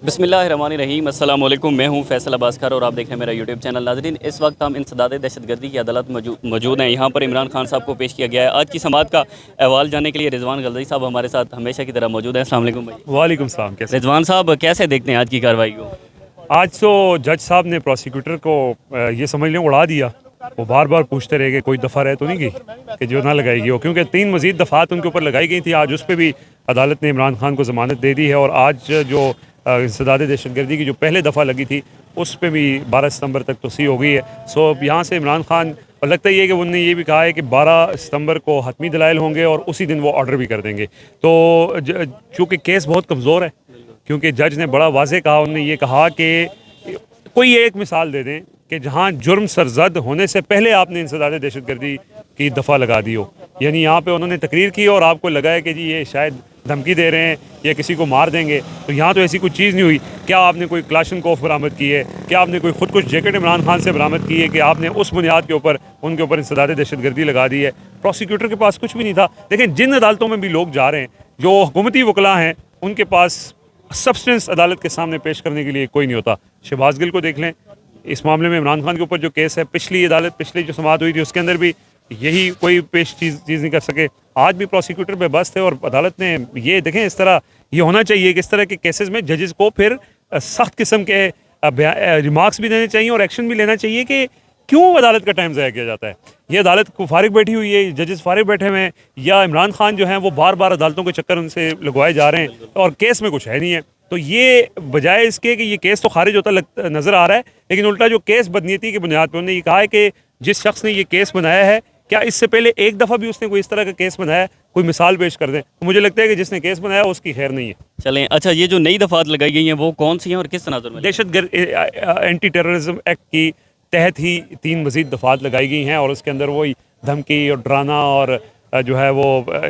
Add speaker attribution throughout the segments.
Speaker 1: बिस्मिल्लाहिर्रहमानिर्रहीम, अस्सलाम वालेकुम। मैं हूं फैसल अब्बास खार और आप देख रहे हैं मेरा यूट्यूब चैनल। नाज़रीन, इस वक्त हम इंसदाद दहशतगर्दी की अदालत मौजूद हैं। यहाँ पर इमरान खान साहब को पेश किया गया है। आज की समाअत का अहवाल जानने के लिए रिजवान गलज़ई साहब हमारे साथ हमेशा की तरह मौजूद हैं। अस्सलाम वालेकुम भाई।
Speaker 2: वालेकुम सलाम। कैसे?
Speaker 1: रिजवान साहब, कैसे देखते हैं आज की कार्रवाई को?
Speaker 2: आज तो जज साहब ने प्रोसिक्यूटर को ये समझ लें उड़ा दिया। वो बार बार पूछते रहे कि कोई दफ़ा रह तो नहीं गई कि जो ना लगाई गई हो, क्योंकि 3 मज़ीद दफ़ात उनके ऊपर लगाई गई थी। आज उस पर भी अदालत ने इमरान खान को ज़मानत दे दी है। और आज जो इंसदाद दहशतगर्दी की जो पहले दफ़ा लगी थी उस पर भी 12 सितंबर तक तोसी हो गई है। सो अब यहाँ से इमरान खान, और लगता ही है कि उन्होंने ये भी कहा है कि 12 सितंबर को हतमी दलाइल होंगे और उसी दिन वो ऑर्डर भी कर देंगे। तो चूँकि केस बहुत कमज़ोर है, क्योंकि जज ने बड़ा वाज़े कहा, उन्होंने ये कहा कि कोई एक मिसाल दे दें कि जहां जुर्म सरजद होने से पहले आपने इंसदाद दहशतगर्दी की दफ़ा लगा दी हो। यानी यहाँ पे उन्होंने तकरीर की और आपको लगा है कि जी ये शायद धमकी दे रहे हैं या किसी को मार देंगे। तो यहाँ तो ऐसी कोई चीज़ नहीं हुई। क्या आपने कोई क्लाशनकोफ बरामद की है? क्या आपने कोई खुद कुछ जैकेट इमरान खान से बरामद की है कि आपने उस बुनियाद के ऊपर उनके ऊपर इंसदाद दहशतगर्दी लगा दी है? प्रोसिक्यूटर के पास कुछ भी नहीं था। देखें, जिन अदालतों में भी लोग जा रहे हैं, जो हुकूमती वकला हैं, उनके पास सब्सटेंस अदालत के सामने पेश करने के लिए कोई नहीं होता। शहबाज गिल को देख लें, इस मामले में इमरान खान के ऊपर जो केस है, पिछली जो समाअत हुई थी उसके अंदर भी यही कोई पेश चीज़ नहीं कर सके। आज भी प्रोसिक्यूटर पे बस थे और अदालत ने ये देखें, इस तरह ये होना चाहिए कि इस तरह के केसेस में जजेस को फिर सख्त किस्म के रिमार्क्स भी देने चाहिए और एक्शन भी लेना चाहिए कि क्यों अदालत का टाइम ज़ाया किया जाता है। ये अदालत को फारिग बैठी हुई है, जजेस फारिग बैठे हुए हैं, या इमरान खान जो हैं वो बार बार अदालतों के चक्कर उनसे लगवाए जा रहे हैं और केस में कुछ है नहीं है। तो ये बजाय इसके कि ये केस तो खारिज होता नज़र आ रहा है, लेकिन उल्टा जो केस बदनीयती की बुनियाद पर उन्होंने ये कहा है कि जिस शख्स ने ये केस बनाया है, क्या इससे पहले एक दफ़ा भी उसने कोई इस तरह का केस बनाया, कोई मिसाल पेश कर दें। तो मुझे लगता है कि जिसने केस बनाया उसकी खैर नहीं है।
Speaker 1: चलें, अच्छा, ये जो नई दफ़ात लगाई गई हैं वो कौन सी हैं और किस तनाजुर में?
Speaker 2: दहशतगर्द एंटी टेररिज्म एक्ट की तहत ही 3 मज़ीद दफ़ात लगाई गई हैं और उसके अंदर वही धमकी और डराना और जो है वो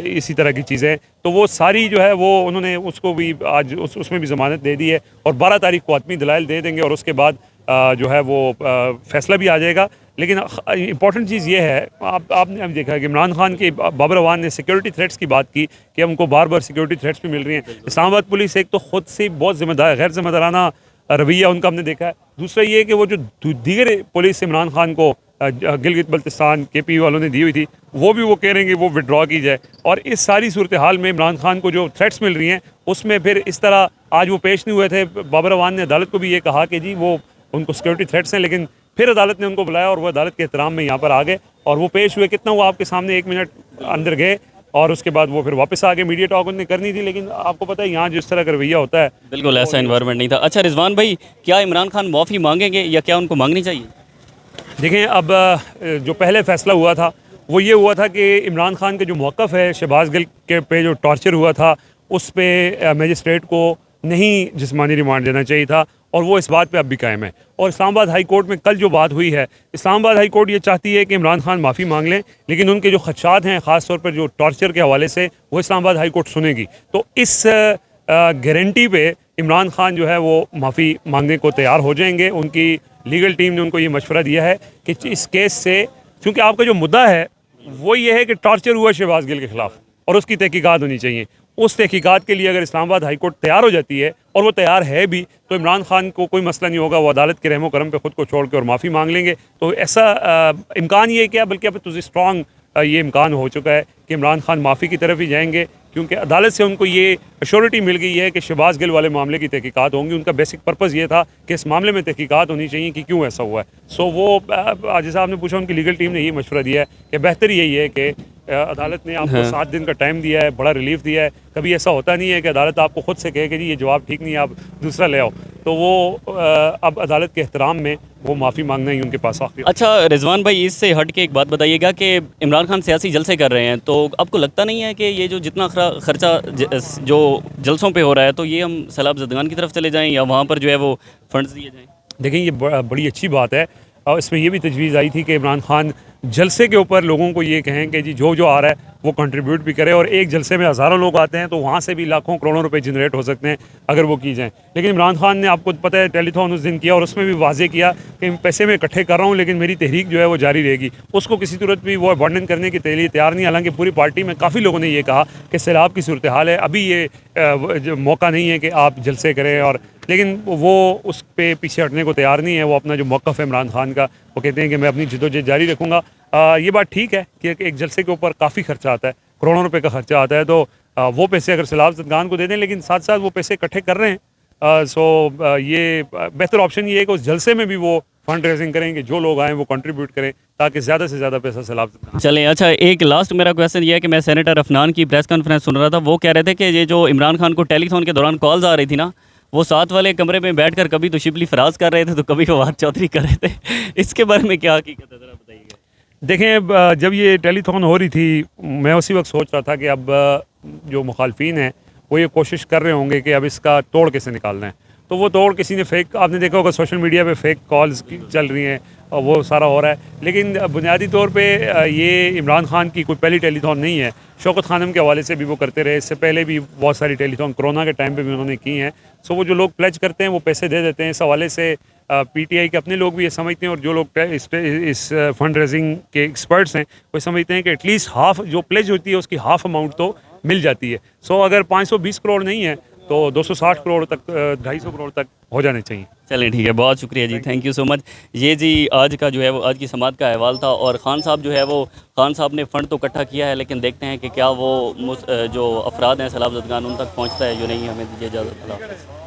Speaker 2: इसी तरह की चीज़ें, तो वो सारी जो है वो उन्होंने उसको भी आज उसमें भी ज़मानत दे दी है और 12 तारीख को हतमी दलाइल दे देंगे और उसके बाद जो है वो फैसला भी आ जाएगा। लेकिन इंपॉर्टेंट चीज़ ये है, आपने अभी देखा कि इमरान खान के बाबर अवान ने सिक्योरिटी थ्रेट्स की बात की कि हमको बार बार सिक्योरिटी थ्रेट्स भी मिल रही हैं। इस्लामाबाद पुलिस एक तो खुद से बहुत गैर जिम्मेदाराना रवैया उनका हमने देखा है। दूसरा ये कि वो जो दीगर पुलिस इमरान खान को गिलगित बल्तिस्तान KP वालों ने दी हुई थी, वो भी वो कह रहे हैं कि वो विड्रॉ की जाए। और इस सारी सूरत हाल में इमरान खान को जो थ्रेट्स मिल रही हैं उसमें फिर इस तरह आज वो पेश नहीं हुए थे। बाबर अवान ने अदालत को भी ये कहा कि जी वो उनको सिक्योरिटी थ्रेट्स हैं, लेकिन फिर अदालत ने उनको बुलाया और वो अदालत के एहतराम में यहाँ पर आ गए और वो पेश हुए। कितना वो आपके सामने 1 मिनट अंदर गए और उसके बाद वो फिर वापस आ गए। मीडिया टॉक उन्होंने करनी थी, लेकिन आपको पता है यहाँ जिस तरह का रवैया होता है,
Speaker 1: बिल्कुल ऐसा इन्वायरमेंट नहीं था। अच्छा रिजवान भाई, क्या इमरान खान माफ़ी मांगेंगे या क्या उनको मांगनी चाहिए?
Speaker 2: देखें, अब जो पहले फैसला हुआ था वो ये हुआ था कि इमरान खान का जो मौक़िफ़ है शहबाज गिल के पे जो टॉर्चर हुआ था उस पे मजिस्ट्रेट को नहीं जिस्मानी रिमांड देना चाहिए था और वो इस बात पे अब भी कायम है। और इस्लामाबाद हाई कोर्ट में कल जो बात हुई है, इस्लामाबाद हाई कोर्ट ये चाहती है कि इमरान खान माफ़ी मांग लें, लेकिन उनके जो खदशात हैं ख़ास तौर पर जो टॉर्चर के हवाले से, वो इस्लामाबाद हाई कोर्ट सुनेगी। तो इस गारंटी पे इमरान खान जो है वो माफ़ी मांगने को तैयार हो जाएंगे। उनकी लीगल टीम ने उनको ये मशवरा दिया है कि इस केस से, क्योंकि आपका जो मुद्दा है वो ये है कि टॉर्चर हुआ शहबाज गिल के ख़िलाफ़ और उसकी तहकीकात होनी चाहिए। उस तहकीकात के लिए अगर इस्लामाबाद हाई कोर्ट तैयार हो जाती है, और वो तैयार है भी, तो इमरान खान को कोई मसला नहीं होगा, वो अदालत के रहमो करम पे ख़ुद को छोड़ के और माफ़ी मांग लेंगे। तो ऐसा इम्कान ये क्या, बल्कि अब तो स्ट्रॉन्ग ये इम्कान हो चुका है कि इमरान खान माफ़ी की तरफ ही जाएंगे, क्योंकि अदालत से उनको ये अश्योरिटी मिल गई है कि शहबाज गिल वाले मामले की तहकीकात होंगी। उनका बेसिक पर्पज़ ये था कि इस मामले में तहकीकात होनी चाहिए कि क्यों ऐसा हुआ है। सो वो जैसा आपने पूछा, उनकी लीगल टीम ने ये मशवरा दिया है कि बेहतर यही है कि अदालत ने आपको 7 दिन का टाइम दिया है, बड़ा रिलीफ दिया है। कभी ऐसा होता नहीं है कि अदालत आपको खुद से कहे कि जी ये जवाब ठीक नहीं है, आप दूसरा ले आओ। तो वो अब अदालत के एहतराम में वो माफ़ी मांगना ही उनके पास आखिर।
Speaker 1: अच्छा रिजवान भाई, इससे हट के एक बात बताइएगा कि इमरान खान सियासी जलसे कर रहे हैं, तो आपको लगता नहीं है कि ये जो जितना खर्चा जो जलसों पे हो रहा है, तो ये हम सैलाब ज़दगान की तरफ चले जाएं या वहाँ पर जो है वो फंड्स दिए जाएं?
Speaker 2: देखें, ये बड़ी अच्छी बात है। और इसमें ये भी तजवीज़ आई थी कि इमरान खान जलसे के ऊपर लोगों को ये कहें कि जी जो जो आ रहा है वो कंट्रीब्यूट भी करे, और एक जलसे में हज़ारों लोग आते हैं तो वहाँ से भी लाखों करोड़ों रुपए जनरेट हो सकते हैं अगर वो की जाएँ। लेकिन इमरान खान ने, आपको पता है, टेलीथॉन उस दिन किया और उसमें भी वाजे किया कि पैसे मैं इकट्ठे कर रहा हूँ लेकिन मेरी तहरीक जो है वो जारी रहेगी। उसको किसी सूरत भी वो अबंडन करने के लिए तैयार नहीं। हालांकि पूरी पार्टी में काफ़ी लोगों ने ये कहा कि सैलाब की सूरत हाल है, अभी ये जो मौका नहीं है कि आप जलसे करें, और लेकिन वो उस पे पीछे हटने को तैयार नहीं है। वो अपना जो मौक़िफ़ है इमरान खान का, वो कहते हैं कि मैं अपनी जद्दोजहद जारी रखूँगा। ये बात ठीक है कि एक जलसे के ऊपर काफ़ी खर्चा आता है, करोड़ों रुपए का खर्चा आता है, तो वो पैसे अगर सैलाब ज़दगान को दे दें, लेकिन साथ साथ वो पैसे इकट्ठे कर रहे हैं, ये बेहतर ऑप्शन ये है कि उस जलसे में भी वो फंड रेजिंग करें कि जो लोग आएँ वो कंट्रीब्यूट करें ताकि ज़्यादा से ज़्यादा पैसा सैलाब ज़दगान।
Speaker 1: चलें, अच्छा, एक लास्ट मेरा क्वेश्चन ये है कि मैं सेनेटर अफनान की प्रेस कॉन्फ्रेंस सुन रहा था, वो कह रहे थे कि ये जो इमरान खान को टेलीथॉन के दौरान कॉल्स आ रही थी ना, वो साथ वाले कमरे में बैठकर कभी तो शिबली फराज कर रहे थे तो कभी फवाद चौधरी कर रहे थे। इसके बारे में क्या हकीकत है, ज़रा बताइएगा।
Speaker 2: देखें, जब ये टेलीथॉन हो रही थी, मैं उसी वक्त सोच रहा था कि अब जो मुखालफिन हैं वो ये कोशिश कर रहे होंगे कि अब इसका तोड़ कैसे निकालना है। तो वो तोड़ किसी ने फेक, आपने देखा होगा सोशल मीडिया पे फेक कॉल्स चल रही हैं और वो सारा हो रहा है। लेकिन बुनियादी तौर पे ये इमरान खान की कोई पहली टेलीथॉन नहीं है। शौकत खानम के हवाले से भी वो करते रहे, इससे पहले भी बहुत सारी टेलीथॉन कोरोना के टाइम पे भी उन्होंने की हैं। सो वो जो लोग प्लेज करते हैं वो पैसे दे देते हैं। इस हवाले से पीटीआई के अपने लोग भी ये समझते हैं, और जो लोग इस फंड रेजिंग के एक्सपर्ट्स हैं वो समझते हैं कि एटलीस्ट हाफ जो प्लेज होती है उसकी हाफ अमाउंट तो मिल जाती है। सो अगर 520 करोड़ नहीं है तो 260 करोड़ तक, 250 करोड़ तक हो जाने चाहिए।
Speaker 1: चलें, ठीक है, बहुत शुक्रिया जी, थैंक यू सो मच। ये जी आज का जो है वो आज की समात का अहवाल था, और खान साहब जो है वो खान साहब ने फ़ंड तो इकट्ठा किया है, लेकिन देखते हैं कि क्या वो जो अफराद हैं सैलाब ज़दगान उन तक पहुँचता है जो नहीं। हमें दीजिए इजाज़त।